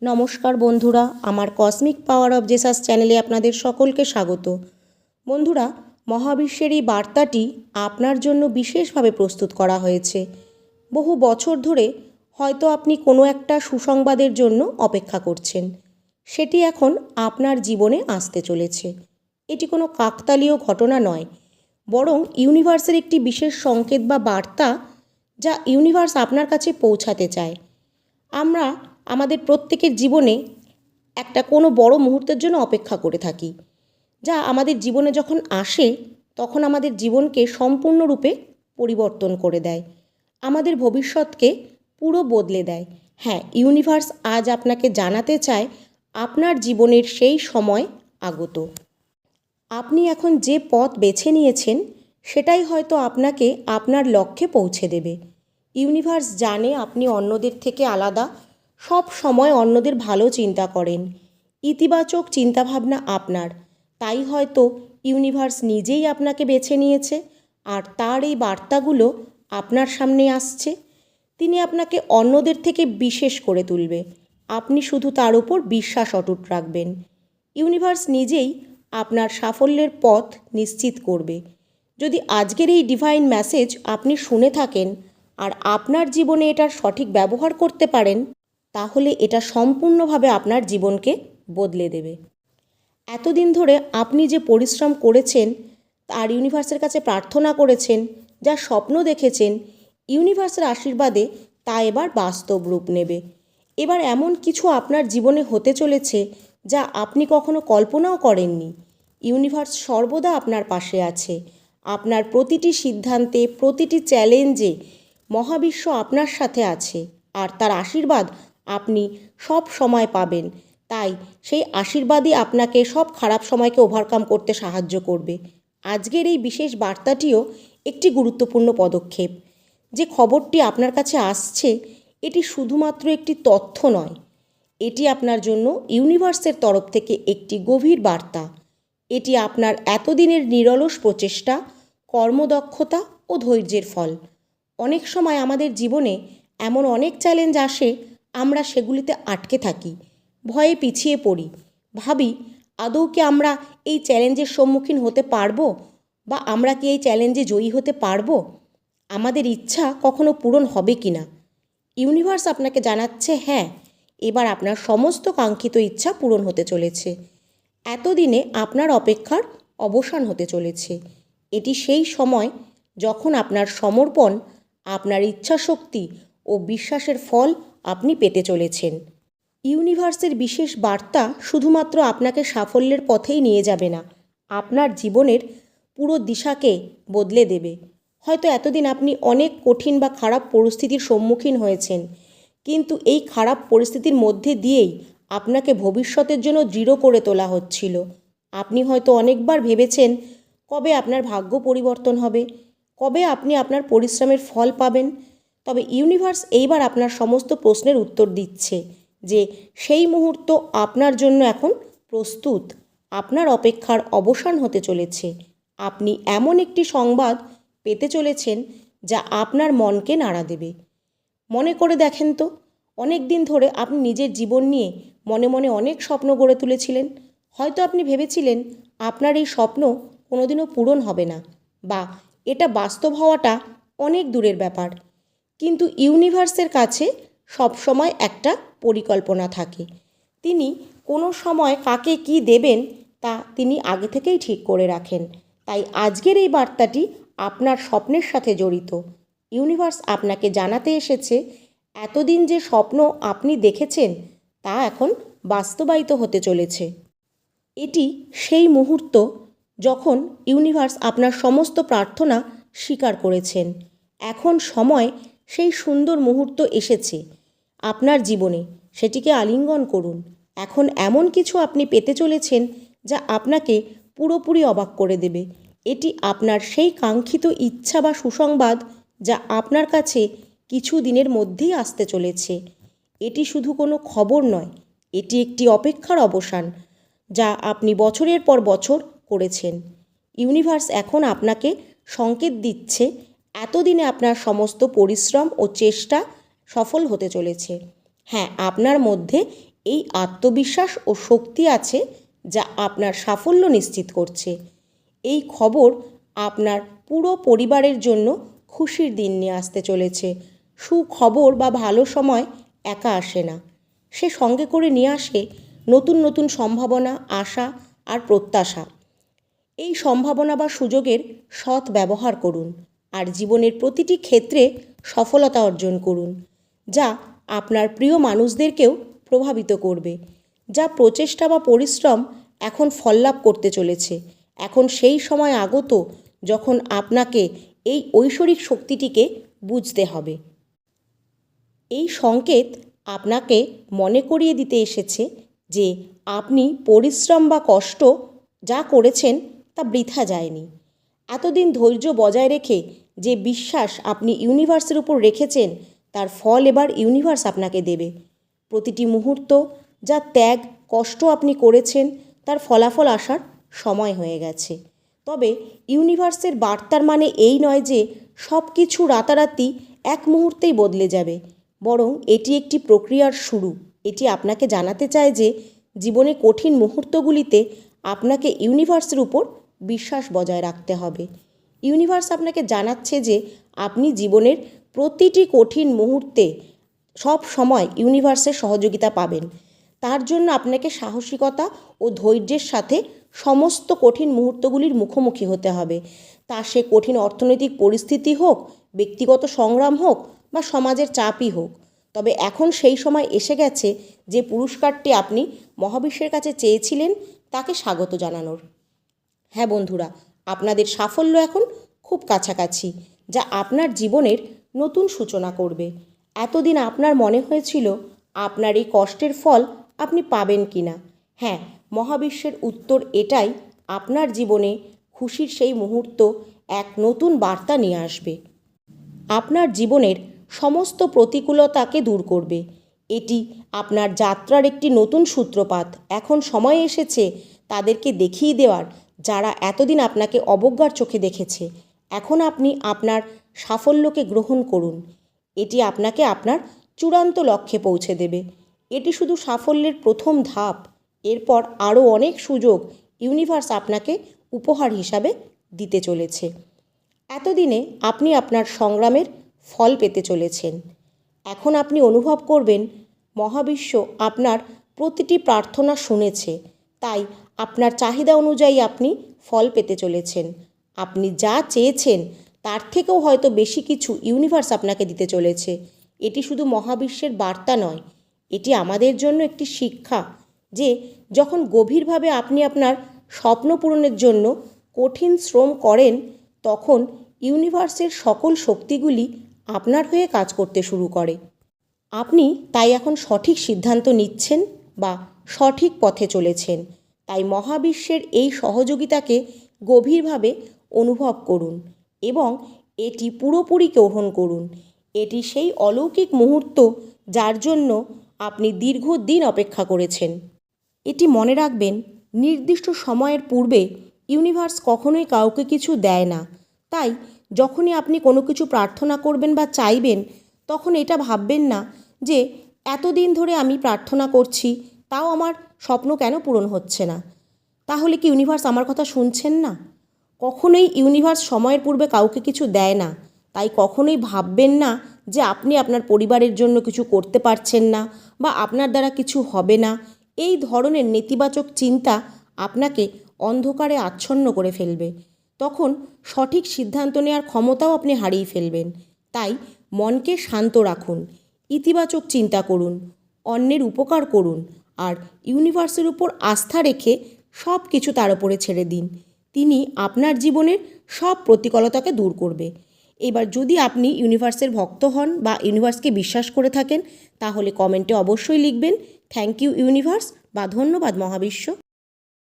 নমস্কার বন্ধুরা, আমার কসমিক পাওয়ার অফ জেসাস চ্যানেলে আপনাদের সকলকে স্বাগত। বন্ধুরা, মহাবিশ্বের এই বার্তাটি আপনার জন্য বিশেষভাবে প্রস্তুত করা হয়েছে। বহু বছর ধরে হয়তো আপনি কোনো একটা সুসংবাদের জন্য অপেক্ষা করছেন। সেটি এখন আপনার জীবনে আসতে চলেছে। এটি কোনো কাকতালীয় ঘটনা নয়, বরং ইউনিভার্সের একটি বিশেষ সংকেত বা বার্তা, যা ইউনিভার্স আপনার কাছে পৌঁছাতে চায়। আমরা আমাদের প্রত্যেকের জীবনে একটা কোনো বড় মুহূর্তের জন্য অপেক্ষা করে থাকি, যা আমাদের জীবনে যখন আসে তখন আমাদের জীবনকে সম্পূর্ণরূপে পরিবর্তন করে দেয়, আমাদের ভবিষ্যৎকে পুরো বদলে দেয়। হ্যাঁ, ইউনিভার্স আজ আপনাকে জানাতে চায় আপনার জীবনের সেই সময় আগত। আপনি এখন যে পথ বেছে নিয়েছেন সেটাই হয়তো আপনাকে আপনার লক্ষ্যে পৌঁছে দেবে। ইউনিভার্স জানে আপনি অন্যদের থেকে আলাদা, সব সময় অন্যদের ভালো চিন্তা করেন, ইতিবাচক চিন্তাভাবনা আপনার। তাই হয়তো ইউনিভার্স নিজেই আপনাকে বেছে নিয়েছে আর তার এই বার্তাগুলো আপনার সামনে আসছে। তিনি আপনাকে অন্যদের থেকে বিশেষ করে তুলবে। আপনি শুধু তার উপর বিশ্বাস অটুট রাখবেন। ইউনিভার্স নিজেই আপনার সাফল্যের পথ নিশ্চিত করবে। যদি আজকের এই ডিভাইন মেসেজ আপনি শুনে থাকেন আর আপনার জীবনে এটার সঠিক ব্যবহার করতে পারেন, তাহলে এটা সম্পূর্ণভাবে আপনার জীবনকে বদলে দেবে। এতদিন ধরে আপনি যে পরিশ্রম করেছেন, আর ইউনিভার্সের কাছে প্রার্থনা করেছেন, যা স্বপ্ন দেখেছেন, ইউনিভার্সের আশীর্বাদে তা এবার বাস্তব রূপ নেবে। এবার এমন কিছু আপনার জীবনে হতে চলেছে যা আপনি কখনো কল্পনাও করেননি। ইউনিভার্স সর্বদা আপনার পাশে আছে। আপনার প্রতিটি সিদ্ধান্তে, প্রতিটি চ্যালেঞ্জে মহাবিশ্ব আপনার সাথে আছে, আর তার আশীর্বাদ আপনি সব সময় পাবেন। তাই সেই আশীর্বাদই আপনাকে সব খারাপ সময়কে ওভারকাম করতে সাহায্য করবে। আজকের এই বিশেষ বার্তাটিও একটি গুরুত্বপূর্ণ পদক্ষেপ। যে খবরটি আপনার কাছে আসছে, এটি শুধুমাত্র একটি তথ্য নয়, এটি আপনার জন্য ইউনিভার্সের তরফ থেকে একটি গভীর বার্তা। এটি আপনার এতদিনের নিরলস প্রচেষ্টা, কর্মদক্ষতা ও ধৈর্যের ফল। অনেক সময় আমাদের জীবনে এমন অনেক চ্যালেঞ্জ আসে, আমরা সেগুলিতে আটকে থাকি, ভয়ে পিছিয়ে পড়ি, ভাবি আদৌ কি আমরা এই চ্যালেঞ্জের সম্মুখীন হতে পারবো, বা আমরা কি এই চ্যালেঞ্জে জয়ী হতে পারবো, আমাদের ইচ্ছা কখনো পূরণ হবে কি না। ইউনিভার্স আপনাকে জানাচ্ছে, হ্যাঁ, এবার আপনার সমস্ত কাঙ্ক্ষিত ইচ্ছা পূরণ হতে চলেছে। এতদিনে আপনার অপেক্ষার অবসান হতে চলেছে। এটি সেই সময় যখন আপনার সমর্পণ, আপনার ইচ্ছাশক্তি ও বিশ্বাসের ফল আপনি পেতে চলেছেন। ইউনিভার্সের বিশেষ বার্তা শুধুমাত্র আপনাকে সাফল্যের পথেই নিয়ে যাবে না, আপনার জীবনের পুরো দিশাকে বদলে দেবে। হয়তো এতদিন আপনি অনেক কঠিন বা খারাপ পরিস্থিতির সম্মুখীন হয়েছেন, কিন্তু এই খারাপ পরিস্থিতির মধ্যে দিয়েই আপনাকে ভবিষ্যতের জন্য দৃঢ় করে তোলা হচ্ছিল। আপনি হয়তো অনেকবার ভেবেছেন কবে আপনার ভাগ্য পরিবর্তন হবে, কবে আপনি আপনার পরিশ্রমের ফল পাবেন। তবে ইউনিভার্স এইবার আপনার সমস্ত প্রশ্নের উত্তর দিচ্ছে যে সেই মুহূর্ত আপনার জন্য এখন প্রস্তুত। আপনার অপেক্ষার অবসান হতে চলেছে। আপনি এমন একটি সংবাদ পেতে চলেছেন যা আপনার মনকে নাড়া দেবে। মনে করে দেখেন তো, অনেক দিন ধরে আপনি নিজের জীবন নিয়ে মনে মনে অনেক স্বপ্ন গড়ে তুলেছিলেন। হয়তো আপনি ভেবেছিলেন আপনার এই স্বপ্ন কোনোদিনও পূরণ হবে না, বা এটা বাস্তব হওয়াটা অনেক দূরের ব্যাপার। কিন্তু ইউনিভার্সের কাছে সবসময় একটা পরিকল্পনা থাকে। তিনি কোনো সময় কাকে কি দেবেন তা তিনি আগে থেকেই ঠিক করে রাখেন। তাই আজকের এই বার্তাটি আপনার স্বপ্নের সাথে জড়িত। ইউনিভার্স আপনাকে জানাতে এসেছে, এতদিন যে স্বপ্ন আপনি দেখেছেন তা এখন বাস্তবায়িত হতে চলেছে। এটি সেই মুহূর্ত যখন ইউনিভার্স আপনার সমস্ত প্রার্থনা স্বীকার করেছেন। এখন সময় সেই সুন্দর মুহূর্ত এসেছে আপনার জীবনে, সেটিকে আলিঙ্গন করুন। এখন এমন কিছু আপনি পেতে চলেছেন যা আপনাকে পুরোপুরি অবাক করে দেবে। এটি আপনার সেই কাঙ্ক্ষিত ইচ্ছা বা সুসংবাদ, যা আপনার কাছে কিছু দিনের মধ্যেই আসতে চলেছে। এটি শুধু কোনো খবর নয়, এটি একটি অপেক্ষার অবসান, যা আপনি বছরের পর বছর করেছেন। ইউনিভার্স এখন আপনাকে সংকেত দিচ্ছে, এতদিনে আপনার সমস্ত পরিশ্রম ও চেষ্টা সফল হতে চলেছে। হ্যাঁ, আপনার মধ্যে এই আত্মবিশ্বাস ও শক্তি আছে যা আপনার সাফল্য নিশ্চিত করছে। এই খবর আপনার পুরো পরিবারের জন্য খুশির দিন নিয়ে আসতে চলেছে। সুখবর বা ভালো সময় একা আসে না, সে সঙ্গে করে নিয়ে আসে নতুন নতুন সম্ভাবনা, আশা আর প্রত্যাশা। এই সম্ভাবনা বা সুযোগের সৎ ব্যবহার করুন আর জীবনের প্রতিটি ক্ষেত্রে সফলতা অর্জন করুন, যা আপনার প্রিয় মানুষদেরকেও প্রভাবিত করবে। যা প্রচেষ্টা বা পরিশ্রম এখন ফললাভ করতে চলেছে। এখন সেই সময় আগত যখন আপনাকে এই ঐশ্বরিক শক্তিটিকে বুঝতে হবে। এই সংকেত আপনাকে মনে করিয়ে দিতে এসেছে যে আপনি পরিশ্রম বা কষ্ট যা করেছেন তা বৃথা যায়নি। এতদিন ধৈর্য বজায় রেখে যে বিশ্বাস আপনি ইউনিভার্সের উপর রেখেছেন তার ফল এবার ইউনিভার্স আপনাকে দেবে। প্রতিটি মুহূর্ত যা ত্যাগ কষ্ট আপনি করেছেন তার ফলাফল আসার সময় হয়ে গেছে। তবে ইউনিভার্সের বার্তার মানে এই নয় যে সব কিছু রাতারাতি এক মুহূর্তেই বদলে যাবে, বরং এটি একটি প্রক্রিয়ার শুরু। এটি আপনাকে জানাতে চায় যে জীবনে কঠিন মুহূর্তগুলিতে আপনাকে ইউনিভার্সের উপর বিশ্বাস বজায় রাখতে হবে। ইউনিভার্স আপনাকে জানাচ্ছে যে আপনি জীবনের প্রতিটি কঠিন মুহূর্তে সব সময় ইউনিভার্সের সহযোগিতা পাবেন। তার জন্য আপনাকে সাহসিকতা ও ধৈর্যের সাথে সমস্ত কঠিন মুহূর্তগুলির মুখোমুখি হতে হবে। তা সে কঠিন অর্থনৈতিক পরিস্থিতি হোক, ব্যক্তিগত সংগ্রাম হোক বা সমাজের চাপই হোক। তবে এখন সেই সময় এসে গেছে যে পুরস্কারটি আপনি মহাবিশ্বের কাছে চেয়েছিলেন তাকে স্বাগত জানানোর। হ্যাঁ বন্ধুরা, আপনাদের সাফল্য এখন খুব কাছাকাছি, যা আপনার জীবনের নতুন সূচনা করবে। এতদিন আপনার মনে হয়েছিল আপনার এই কষ্টের ফল আপনি পাবেন কি না। হ্যাঁ, মহাবিশ্বের উত্তর এটাই, আপনার জীবনে খুশির সেই মুহূর্ত এক নতুন বার্তা নিয়ে আসবে। আপনার জীবনের সমস্ত প্রতিকূলতাকে দূর করবে। এটি আপনার যাত্রার একটি নতুন সূত্রপাত। এখন সময় এসেছে তাদেরকে দেখিয়ে দেওয়ার যারা এতদিন আপনাকে অবজ্ঞার চোখে দেখেছে। এখন আপনি আপনার সাফল্যকে গ্রহণ করুন। এটি আপনাকে আপনার চূড়ান্ত লক্ষ্যে পৌঁছে দেবে। এটি শুধু সাফল্যের প্রথম ধাপ। এরপর আরও অনেক সুযোগ ইউনিভার্স আপনাকে উপহার হিসাবে দিতে চলেছে। এতদিনে আপনি আপনার সংগ্রামের ফল পেতে চলেছেন। এখন আপনি অনুভব করবেন মহাবিশ্ব আপনার প্রতিটি প্রার্থনা শুনেছে, তাই আপনার চাহিদা অনুযায়ী আপনি ফল পেতে চলেছেন। আপনি যা চেয়েছেন তার থেকেও হয়তো বেশি কিছু ইউনিভার্স আপনাকে দিতে চলেছে। এটি শুধু মহাবিশ্বের বার্তা নয়, এটি আমাদের জন্য একটি শিক্ষা যে যখন গভীরভাবে আপনি আপনার স্বপ্ন পূরণের জন্য কঠিন শ্রম করেন তখন ইউনিভার্সের সকল শক্তিগুলি আপনার হয়ে কাজ করতে শুরু করে। আপনি তাই এখন সঠিক সিদ্ধান্ত নিচ্ছেন বা সঠিক পথে চলেছেন। তাই মহাবিশ্বের এই সহযোগিতাকে গভীরভাবে অনুভব করুন এবং এটি পুরোপুরি গ্রহণ করুন। এটি সেই অলৌকিক মুহূর্ত যার জন্য আপনি দীর্ঘদিন অপেক্ষা করেছেন। এটি মনে রাখবেন, নির্দিষ্ট সময়ের পূর্বে ইউনিভার্স কখনোই কাউকে কিছু দেয় না। তাই যখনই আপনি কোনো কিছু প্রার্থনা করবেন বা চাইবেন তখন এটা ভাববেন না যে এতদিন ধরে আমি প্রার্থনা করছি তাও আমার স্বপ্ন কেন পূরণ হচ্ছে না, তাহলে কি ইউনিভার্স আমার কথা শুনছেন না? কখনোই ইউনিভার্স সময়ের পূর্বে কাউকে কিছু দেয় না। তাই কখনোই ভাববেন না যে আপনি আপনার পরিবারের জন্য কিছু করতে পারছেন না বা আপনার দ্বারা কিছু হবে না। এই ধরনের নেতিবাচক চিন্তা আপনাকে অন্ধকারে আচ্ছন্ন করে ফেলবে। তখন সঠিক সিদ্ধান্ত নেওয়ার ক্ষমতাও আপনি হারিয়ে ফেলবেন। তাই মনকে শান্ত রাখুন, ইতিবাচক চিন্তা করুন, অন্যের উপকার করুন আর ইউনিভার্সের উপর আস্থা রেখে সব কিছু তার উপরে ছেড়ে দিন। তিনি আপনার জীবনের সব প্রতিকূলতাকে দূর করবে। এবার যদি আপনি ইউনিভার্সের ভক্ত হন বা ইউনিভার্সকে বিশ্বাস করে থাকেন তাহলে কমেন্টে অবশ্যই লিখবেন থ্যাংক ইউ ইউনিভার্স বা ধন্যবাদ মহাবিশ্ব।